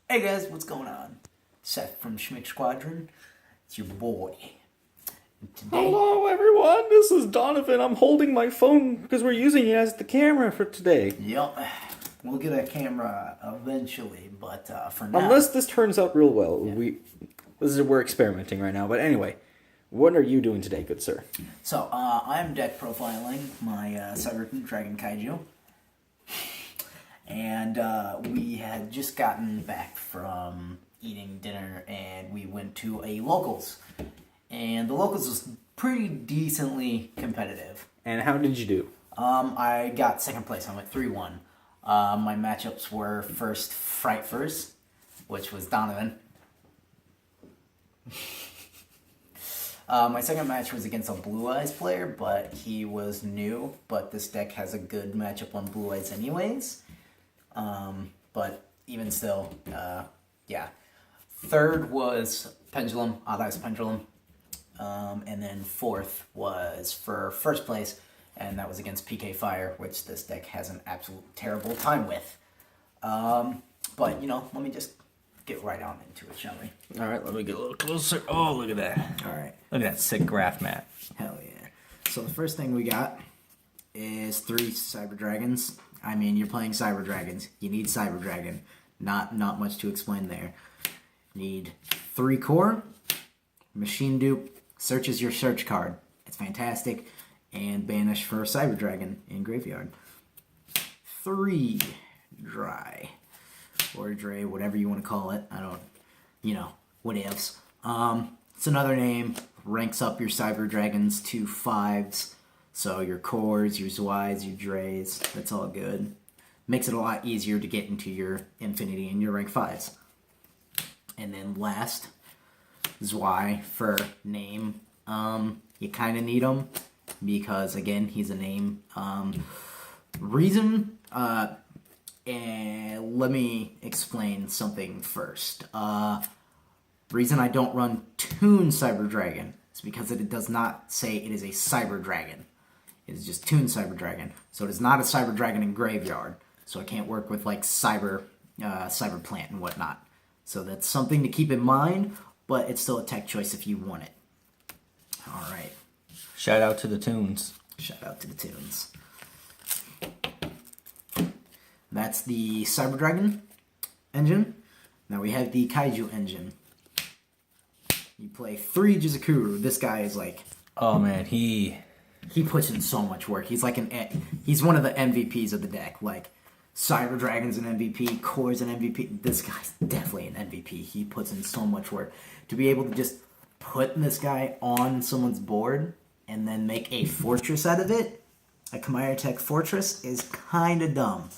Hey guys, what's going on? Seth from Schmick Squadron. It's your boy. Today, Hello, everyone. This is Donovan. I'm holding my phone because we're using it as the camera for today. yep, we'll get a camera eventually, but for now, Unless this turns out real well, we're experimenting right now. But anyway, what are you doing today, good sir? So I'm deck profiling my Dragon Kaiju, and we had just gotten back from eating dinner, and we went to a locals, and the locals was pretty decently competitive. And how did you do? I got second place. I went 3-1. My matchups were first Fright First, which was Donovan. My second match was against a Blue Eyes player, but he was new. But this deck has a good matchup on Blue Eyes anyways. But even still, yeah. Third was Pendulum, Odd Eyes Pendulum. And then fourth was for first place, and that was against PK Fire, which this deck has an absolute terrible time with. But, let me just get right on into it, shall we? All right, let me get a little closer. Oh, look at that. All right. Look at that sick graph map. Hell yeah. So the first thing we got is 3 Cyber Dragons. I mean, you're playing Cyber Dragons. You need Cyber Dragon. Not much to explain there. Need 3 core. Machine Dupe searches your search card. It's fantastic. And banish for Cyber Dragon in graveyard. 3 Dry. Or Dre, whatever you want to call it. I don't, what ifs. It's another name. Ranks up your Cyber Dragons to 5s. So your cores, your Zwis, your Dre's, that's all good. Makes it a lot easier to get into your Infinity and your rank 5s. And then last, Zwei for name. You kind of need him because, again, he's a name. Reason, and let me explain something first. Reason I don't run Toon Cyber Dragon is because it does not say it is a Cyber Dragon. It is just Toon Cyber Dragon. So it is not a Cyber Dragon in graveyard. So I can't work with like Cyber Plant and whatnot. So that's something to keep in mind, but it's still a tech choice if you want it. All right. Shout out to the tunes. Shout out to the tunes. That's the Cyber Dragon engine. Now we have the Kaiju engine. You play 3 Jizukuru. This guy is like... Oh, man, he puts in so much work. He's like he's one of the MVPs of the deck. Like, Cyber Dragon's an MVP, Core's an MVP. This guy's definitely an MVP. He puts in so much work. To be able to just put this guy on someone's board and then make a fortress out of it, a Chimera Tech fortress, is kind of dumb.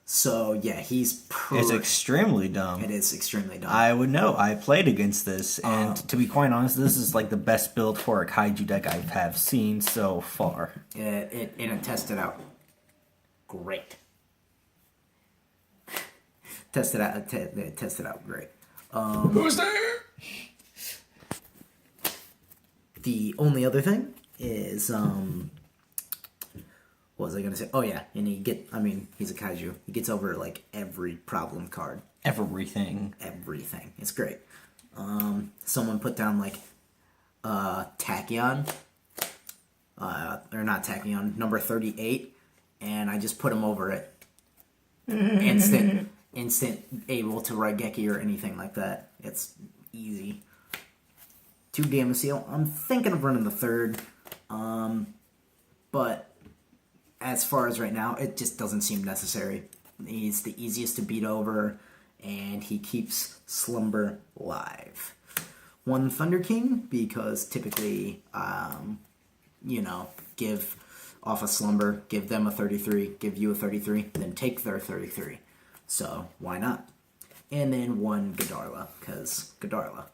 So, yeah, It's extremely dumb. It is extremely dumb. I would know. I played against this, and to be quite honest, this is like the best build for a Kaiju deck I have seen so far. It tested out great. Tested out great. Who's there? The only other thing is, what was I gonna say? Oh yeah, and he's a Kaiju. He gets over like every problem card. Everything. It's great. Someone put down like Tachyon, or not Tachyon, number 38, and I just put him over it. Instant able to Raigeki or anything like that. It's easy. 2 Gamma Seal. I'm thinking of running the 3rd, but as far as right now, it just doesn't seem necessary. He's the easiest to beat over, and he keeps Slumber live. 1 Thunder King, because typically, give off a Slumber, give them a 33, give you a 33, then take their 33. So, why not? And then 1 Godarla, because Godarla.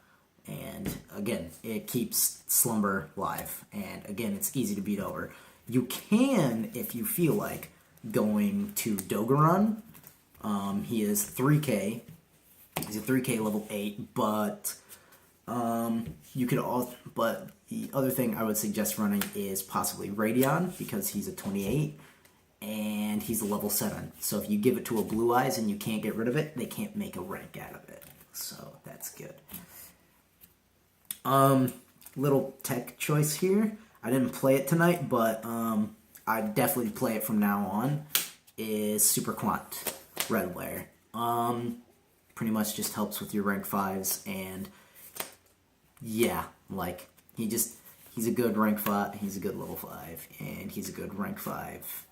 And, again, it keeps Slumber live. And, again, it's easy to beat over. You can, if you feel like, going to Dogaron. He is 3K. He's a 3K level 8, but you could all. But the other thing I would suggest running is possibly Radion, because he's a 28, and he's a level 7. So if you give it to a Blue Eyes and you can't get rid of it, they can't make a rank out of it. So that's good. Little tech choice here. I didn't play it tonight, but I definitely play it from now on. Is Super Quant Red Layer. Pretty much just helps with your rank 5s, and yeah, like he's a good rank 5. He's a good level 5, and he's a good rank 5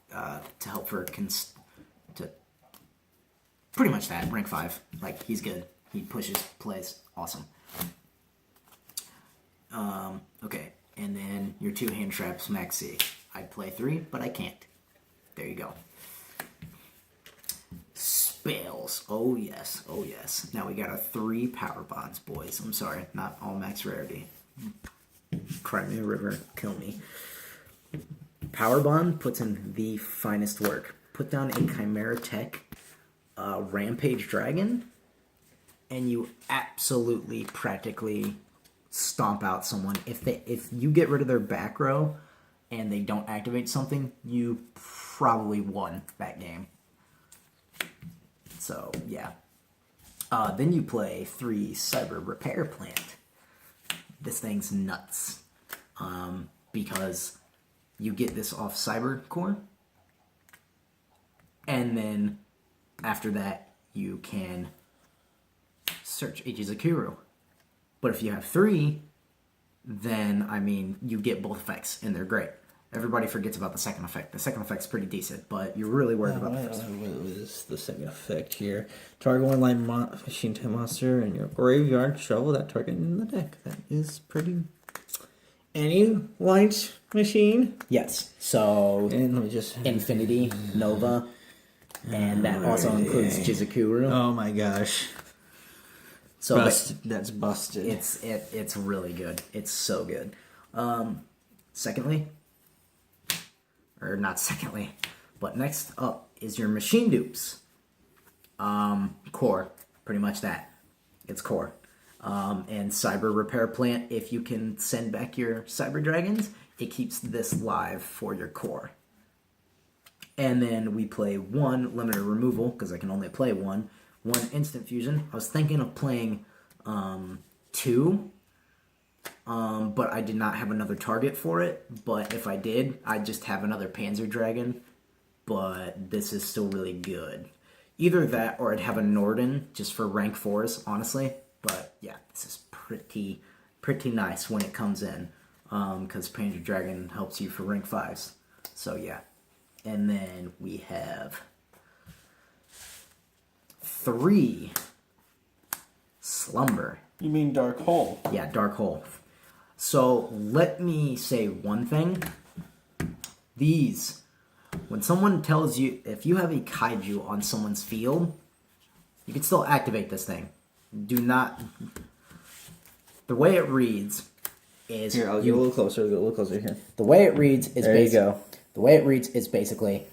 to help for to pretty much that rank 5. Like he's good. He pushes, plays, awesome. Okay, and then your 2 hand traps max C. I'd play 3, but I can't. There you go. Spells. Oh yes, oh yes. Now we got our 3 power bonds, boys. I'm sorry, not all max rarity. Cry me a river, kill me. Power bond puts in the finest work. Put down a Chimera Tech Rampage Dragon, and you absolutely practically stomp out someone. If you get rid of their back row and they don't activate something, you probably won that game. So yeah. Then you play 3 Cyber Repair Plant. This thing's nuts. Because you get this off Cyber Core, and then after that you can search Ichizukuro. But if you have 3, then, I mean, you get both effects, and they're great. Everybody forgets about the second effect. The second effect's pretty decent, but you're really worried about the first one. What is the second effect here? Target one line machine type monster in your graveyard. Shovel that target in the deck. That is pretty... Any light machine? Yes. So, And let me just... Infinity, Nova, and that also includes Chizukuru. Oh my gosh. So Busted. That's busted. It's really good. It's so good. Secondly, or not secondly, but next up is your machine dupes. Core, pretty much that. It's core. And Cyber Repair Plant, if you can send back your Cyber Dragons, it keeps this live for your core. And then we play 1 limited removal, because I can only play 1 instant fusion. I was thinking of playing 2, but I did not have another target for it. But if I did, I'd just have another Panzer Dragon. But this is still really good. Either that, or I'd have a Norden, just for rank 4s, honestly. But yeah, this is pretty nice when it comes in, because Panzer Dragon helps you for rank 5s. So yeah. And then we have 3 Slumber. You mean Dark Hole? Yeah, Dark Hole. So let me say one thing. These, when someone tells you, if you have a kaiju on someone's field, you can still activate this thing. Do not. The way it reads is. Here, I'll get a little closer. Here. The way it reads is There you go. The way it reads is basically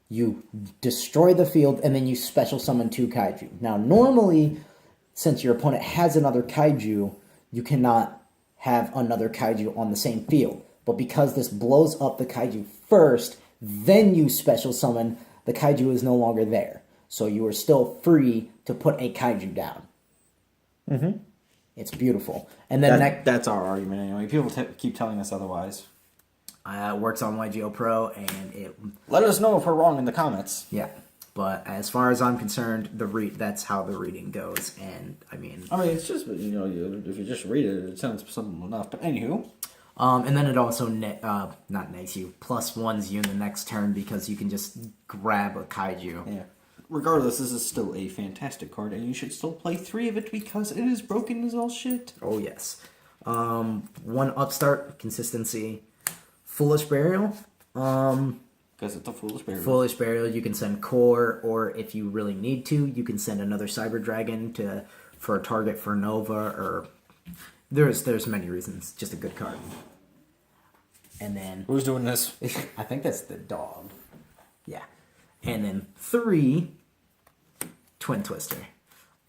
you destroy the field and then you special summon 2 kaiju. Now, normally, since your opponent has another kaiju, you cannot have another kaiju on the same field. But because this blows up the kaiju first, then you special summon, the kaiju is no longer there. So you are still free to put a kaiju down. Mm-hmm. It's beautiful. And then that's our argument anyway. People keep telling us otherwise. It works on YGO Pro, and it... Let us know if we're wrong in the comments. Yeah. But as far as I'm concerned, that's how the reading goes. And, I mean, it's just, if you just read it, it sounds simple enough. But anywho. And then it also, not negs you, +1s you in the next turn because you can just grab a kaiju. Yeah. Regardless, this is still a fantastic card, and you should still play 3 of it because it is broken as all shit. Oh, yes. 1 upstart, consistency. Foolish Burial. Because it's a Foolish Burial. Foolish Burial, you can send core, or if you really need to, you can send another Cyber Dragon for a target for Nova, or there's many reasons. Just a good card. And then Who's doing this? I think that's the dog. Yeah. And then 3 Twin Twister.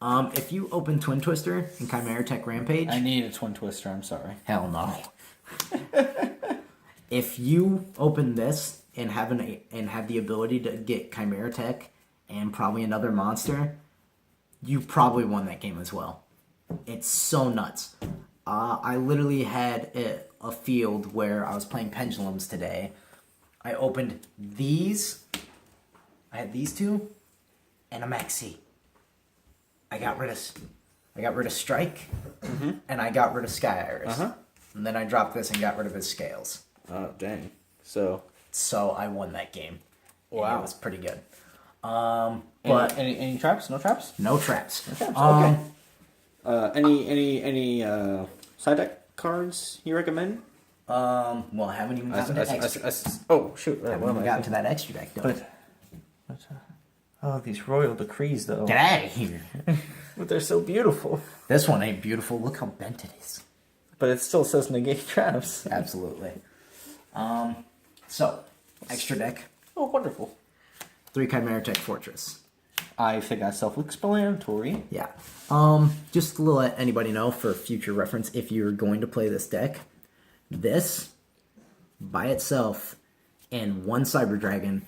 If you open Twin Twister in Chimera Tech Rampage, I need a Twin Twister. I'm sorry. hell no. If you open this and have the ability to get Chimera Tech and probably another monster, you probably won that game as well. It's so nuts. I literally had a field where I was playing pendulums today. I opened these. I had these two and a Maxi. I got rid of Strike, and I got rid of Sky Iris. And then I dropped this and got rid of his scales. Oh, dang. So I won that game. Wow. It was pretty good. but any traps? No traps? No traps. No traps. Okay. Any side deck cards you recommend? Well, I haven't even gotten to extra. Oh shoot! I haven't gotten to that extra deck though. Oh, these royal decrees though. Get out of here! But they're so beautiful. This one ain't beautiful. Look how bent it is. But it still says negate traps. Absolutely. So, extra deck. Oh, wonderful. 3 Chimera Tech Fortress. I think that's self-explanatory. Yeah. Just to let anybody know for future reference, if you're going to play this deck, this by itself and 1 Cyber Dragon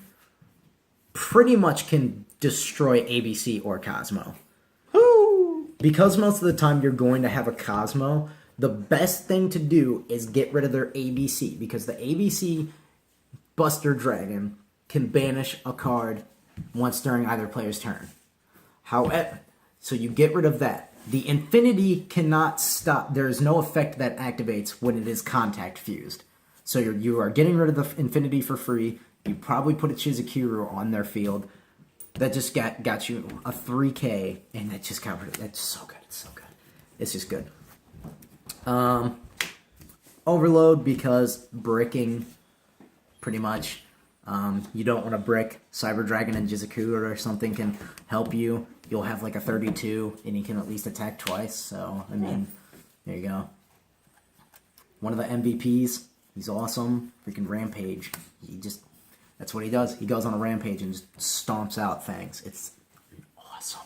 pretty much can destroy ABC or Cosmo. Woo! Because most of the time you're going to have a Cosmo, the best thing to do is get rid of their ABC, because the ABC Buster Dragon can banish a card once during either player's turn. However, so you get rid of that. The Infinity cannot stop. There is no effect that activates when it is contact fused. So you are getting rid of the Infinity for free. You probably put a Chizukuru on their field. That just got you a 3K, and that just got rid of it. That's so good. It's so good. It's just good. Overload, because bricking, pretty much. You don't want to brick. Cyber Dragon and Chizukuru or something can help you. You'll have like a 32, and he can at least attack twice. So, I mean, there you go. One of the MVPs. He's awesome. Freaking Rampage. That's what he does. He goes on a rampage and just stomps out things. It's awesome.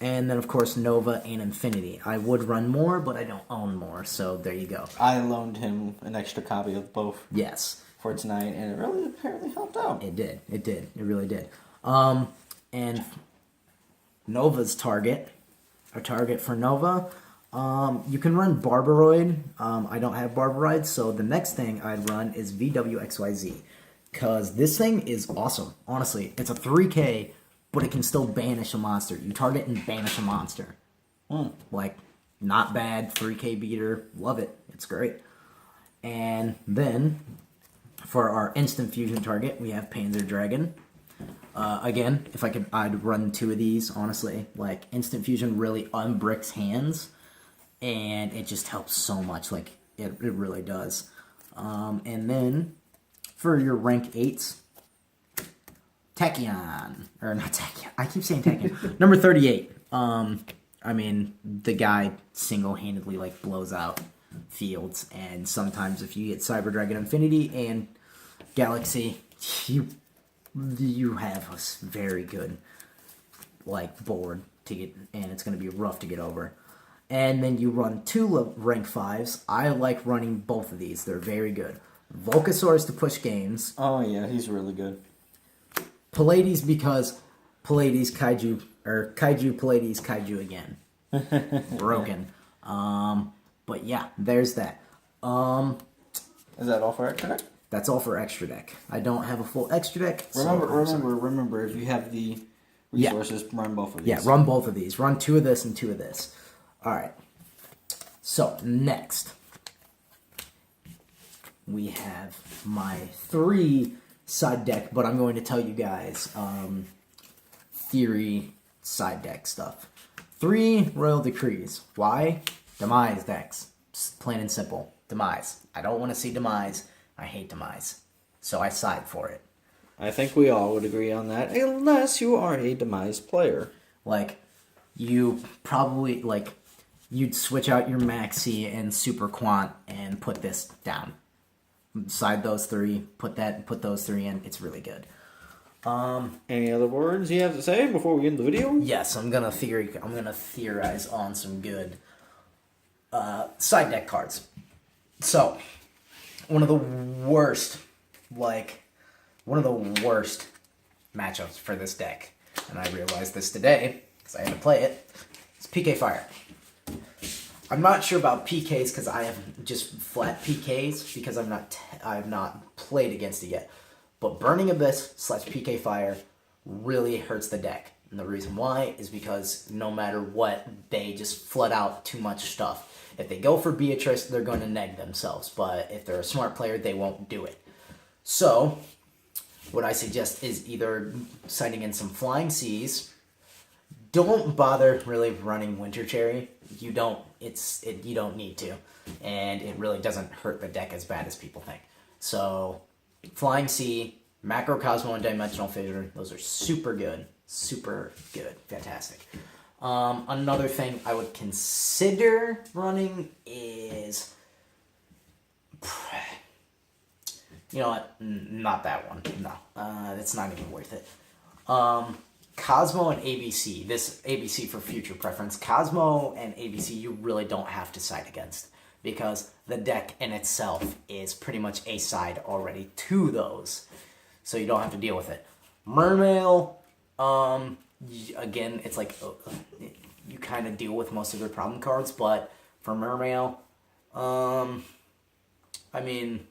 And then, of course, Nova and Infinity. I would run more, but I don't own more, so there you go. I loaned him an extra copy of both. Yes. For tonight, and it really apparently helped out. It did. It really did. And Nova's target for Nova, you can run Barbaroid. I don't have Barbaroid, so the next thing I'd run is VWXYZ. Because this thing is awesome. Honestly, it's a 3K, but it can still banish a monster. You target and banish a monster. Like, not bad. 3K beater. Love it. It's great. And then, for our instant fusion target, we have Panzer Dragon. Again, if I could, I'd run 2 of these, honestly. Like, instant fusion really unbricks hands, and it just helps so much. Like, it really does. And then, for your rank 8s, Tachyon. Or not Tachyon. I keep saying Tachyon. Number 38. I mean, the guy single-handedly, like, blows out fields. And sometimes if you get Cyber Dragon Infinity and Galaxy, you have a very good, like, board to get, and it's going to be rough to get over. And then you run 2 rank 5s. I like running both of these. They're very good. Volcasaurus to push games. Oh yeah, he's really good. Pallades, because Pallades Kaiju, or Kaiju Pallades Kaiju again. Broken. But yeah, there's that. Is that all for extra deck? That's all for extra deck. I don't have a full extra deck. Remember, if you have the resources, run both of these. Yeah, run both of these. Run 2 of this and 2 of this. Alright. So, next, we have my 3 side deck, but I'm going to tell you guys theory side deck stuff. 3 Royal Decrees. Why? Demise decks. Plain and simple. Demise. I don't want to see Demise. I hate Demise. So I side for it. I think we all would agree on that, unless you are a Demise player. Like, you probably, like, you'd switch out your Maxi and Super Quant and put this down. Side those 3, put those 3 in. It's really good. Any other words you have to say before we end the video? Yes, I'm gonna theorize on some good side deck cards. So, one of the worst like one of the worst matchups for this deck, and I realized this today because I had to play it. It's PK Fire. I'm not sure about PKs because I have just flat PKs because I've not played against it yet. But Burning Abyss / PK Fire really hurts the deck. And the reason why is because no matter what, they just flood out too much stuff. If they go for Beatrice, they're going to neg themselves. But if they're a smart player, they won't do it. So, what I suggest is either sighting in some Flying Seas. Don't bother really running Winter Cherry. You don't need to. And it really doesn't hurt the deck as bad as people think. So, Flying Sea, Macro Cosmo, and Dimensional Fissure, those are super good. Super good. Fantastic. Another thing I would consider running is... You know what? Not that one. No. It's not even worth it. Cosmo and ABC. This ABC for future preference. Cosmo and ABC you really don't have to side against. Because the deck in itself is pretty much a side already to those. So you don't have to deal with it. Mermail... again, it's like you kind of deal with most of their problem cards, but for Mermail, I mean,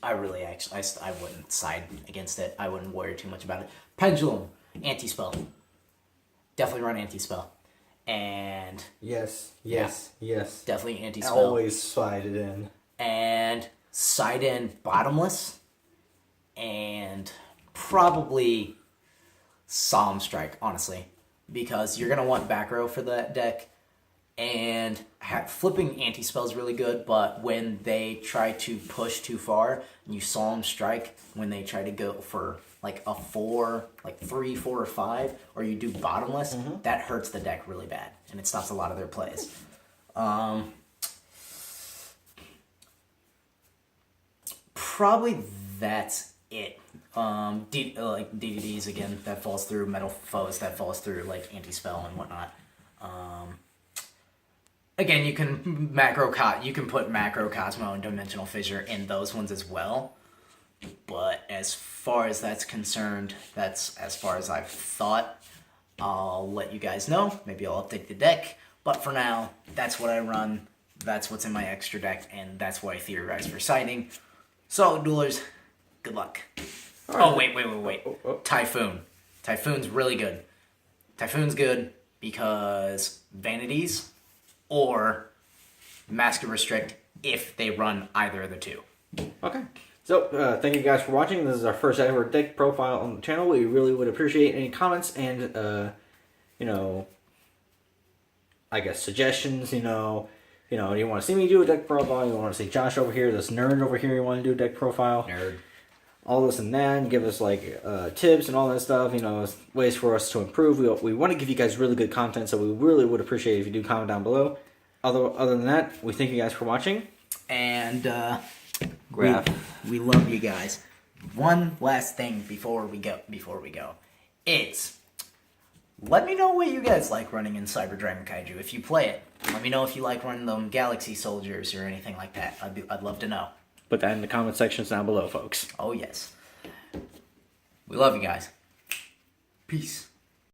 I wouldn't side against it. I wouldn't worry too much about it. Pendulum, anti-spell. Definitely run anti-spell. And... Yes. Definitely anti-spell. Always slide it in. And side in Bottomless. And probably... Solemn Strike, honestly, because you're going to want back row for that deck, and flipping anti-spell is really good, but when they try to push too far, and you Solemn Strike, when they try to go for like a 4, like 3, 4, or 5, or you do Bottomless, that hurts the deck really bad, and it stops a lot of their plays. Probably that's it. Like DVDs again, that falls through. Metal Foes, that falls through, like anti-spell and whatnot. Again, you can put Macro Cosmo and Dimensional Fissure in those ones as well. But as far as that's concerned, that's as far as I've thought. I'll let you guys know. Maybe I'll update the deck. But for now, that's what I run. That's what's in my extra deck, and that's what I theorize for sighting. So, duelers, good luck. Right. Oh, wait. Typhoon. Typhoon's really good. Typhoon's good because Vanities or Mask of Restrict if they run either of the two. Okay. So, thank you guys for watching. This is our first ever deck profile on the channel. We really would appreciate any comments and, I guess suggestions, you want to see me do a deck profile, you want to see Josh over here, this nerd over here, you want to do a deck profile. Nerd. All this and that, and give us tips and all that stuff, ways for us to improve. We want to give you guys really good content, so we really would appreciate it if you do comment down below. Other than that, we thank you guys for watching. And we love you guys. One last thing before we go is let me know what you guys like running in Cyber Dragon Kaiju if you play it. Let me know if you like running them Galaxy Soldiers or anything like that. I'd love to know. Put that in the comment sections down below, folks. Oh, yes. We love you guys. Peace.